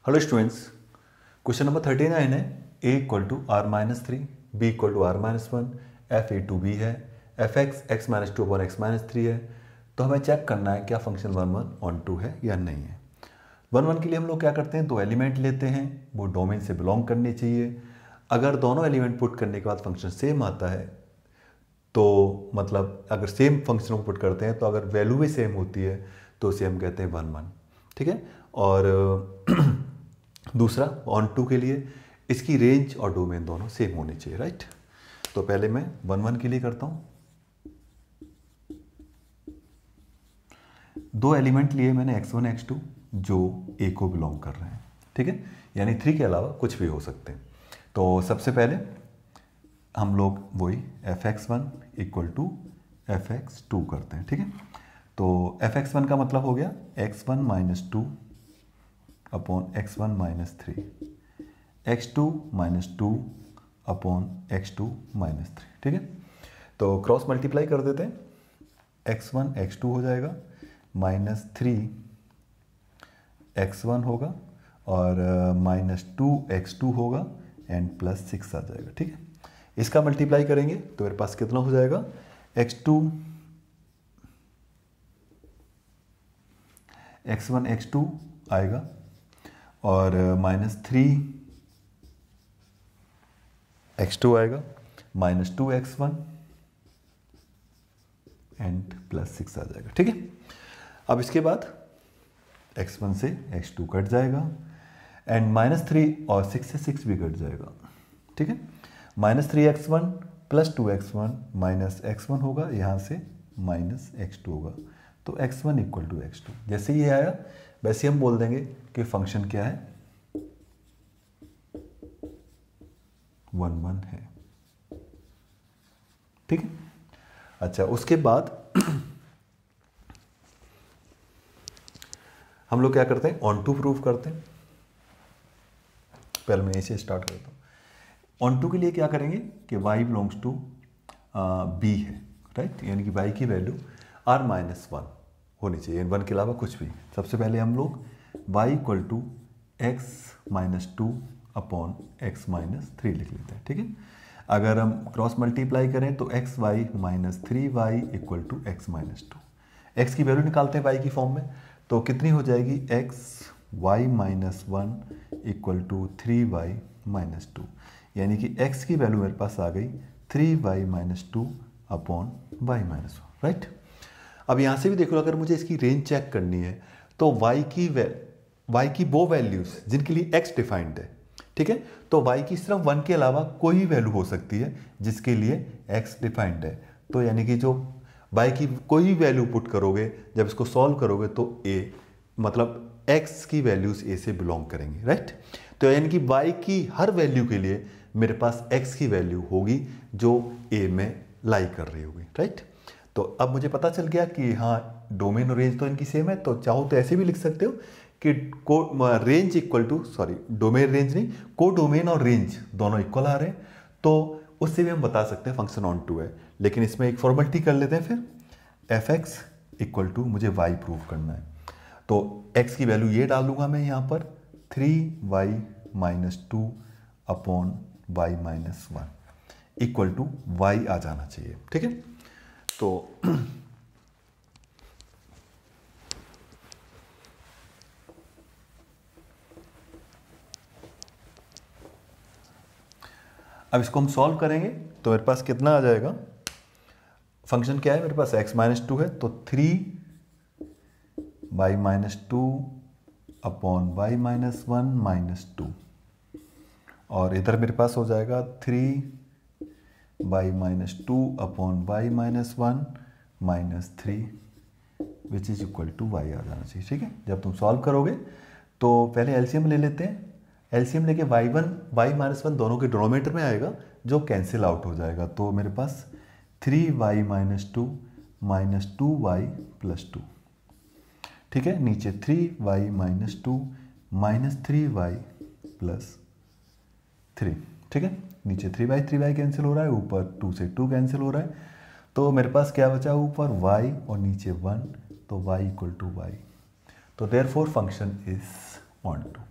Hello students, question number 39 है। a equal to R minus three, B equal to R minus one, F A to B है, F X X minus two upon x minus three है। तो हमें check करना है क्या function one one onto है या नहीं है। वन वन के लिए हम लोग क्या करते हैं, दो एलिमेंट लेते हैं, वो डोमेन से बिलोंग करने चाहिए। अगर दोनों एलिमेंट पुट करने के बाद फंक्शन सेम आता है तो मतलब अगर सेम फंक्शन को पुट करते हैं तो अगर वैल्यू भी सेम होती है तो उसे हम कहते हैं वन वन। ठीक है। और दूसरा ऑन टू के लिए इसकी रेंज और डोमेन दोनों सेम होने चाहिए, राइट। तो पहले मैं वन वन के लिए करता हूँ। दो एलिमेंट लिए मैंने x1 x2 जो a को बिलोंग कर रहे हैं, ठीक है, यानी थ्री के अलावा कुछ भी हो सकते हैं। तो सबसे पहले हम लोग वही fx1 इक्वल टू fx2 करते हैं, ठीक है। तो fx1 का मतलब हो गया x1 minus two upon x1 minus three, x2 minus two upon x2 minus three, ठीक है। तो क्रॉस मल्टीप्लाई कर देते हैं, x1 x2 हो जाएगा, माइनस थ्री x1 होगा और माइनस टू x2 होगा एंड प्लस सिक्स आ जाएगा, ठीक है। इसका मल्टीप्लाई करेंगे तो मेरे पास कितना हो जाएगा, x1 x2 आएगा और माइनस थ्री x2 आएगा, minus two x1 and plus six आ जाएगा, ठीक है। अब इसके बाद x1 से x2 कट जाएगा एंड माइनस थ्री और सिक्स से सिक्स भी कट जाएगा, ठीक है। Minus three x1 plus two x1 minus x1 होगा, यहाँ से माइनस x2 होगा, तो x1 इक्वल टू x2। जैसे ये आया वैसे हम बोल देंगे कि फंक्शन क्या है, वन वन है, ठीक है। अच्छा, उसके बाद हम लोग क्या करते हैं, ऑन टू प्रूव करते हैं। पहले मैं इसे स्टार्ट करता हूँ। ऑन टू के लिए क्या करेंगे कि y बिलोंग्स टू b है, राइट, यानी कि y की वैल्यू r माइनस वन होनी चाहिए, वन के अलावा कुछ भी। सबसे पहले हम लोग y equal to x minus two upon x minus three लिख लेते हैं, ठीक है। अगर हम क्रॉस मल्टीप्लाई करें तो x y minus three y equal to x minus two, x की वैल्यू निकालते हैं y की फॉर्म में, तो कितनी हो जाएगी, x y minus one equal to three Y minus two, यानी कि x की वैल्यू मेरे पास आ गई three Y minus two upon Y minus one, right. अब यहाँ से भी देख लो, अगर मुझे इसकी रेंज चेक करनी है तो y की वो वैल्यूज जिनके लिए x डिफाइंड है, ठीक है, तो y की सिर्फ वन के अलावा कोई वैल्यू हो सकती है जिसके लिए x डिफाइंड है। तो यानी कि जो y की कोई वैल्यू पुट करोगे, जब इसको सॉल्व करोगे तो a मतलब x की वैल्यूज a से बिलोंग करेंगी, राइट। तो यानी कि y की हर वैल्यू के लिए मेरे पास x की वैल्यू होगी जो a में लाई कर रही होगी, राइट। तो अब मुझे पता चल गया कि हाँ, डोमेन और रेंज तो इनकी सेम है। तो चाहो तो ऐसे भी लिख सकते हो कि range equal to, sorry domain range नहीं, को डोमेन और रेंज दोनों इक्वल आ रहे हैं, तो उससे भी हम बता सकते हैं फंक्शन ऑन टू है। लेकिन इसमें एक फॉर्मेलिटी कर लेते हैं फिर, एफ एक्स इक्वल टू मुझे वाई प्रूव करना है, तो x की वैल्यू ये डाल दूंगा मैं यहाँ पर, three Y minus two upon Y minus one equal to Y आ जाना चाहिए, ठीक है। तो अब इसको हम सॉल्व करेंगे तो मेरे पास कितना आ जाएगा, फंक्शन क्या है मेरे पास, x माइनस टू है, तो three Y minus two upon Y minus one minus two, और इधर मेरे पास हो जाएगा three Y minus two upon Y minus one minus three which is equal to Y आ जाना चाहिए, ठीक है। जब तुम सॉल्व करोगे तो पहले एलसीएम ले लेते हैं, एलसीएम लेके y one y minus one दोनों के डिनोमिनेटर में आएगा जो कैंसिल आउट हो जाएगा, तो मेरे पास three Y minus two Y plus two, ठीक है, नीचे three Y minus two minus three Y plus three, ठीक है, नीचे थ्री वाई कैंसिल हो रहा है, ऊपर टू से टू कैंसिल हो रहा है, तो मेरे पास क्या बचा, ऊपर y और नीचे वन, तो y इक्वल टू वाई, तो therefore function is onto.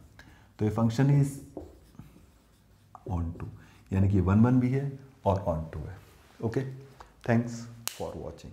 तो ये फंक्शन इज ऑन टू, यानी कि 1 1 भी है और ऑन टू है। Okay, thanks for watching.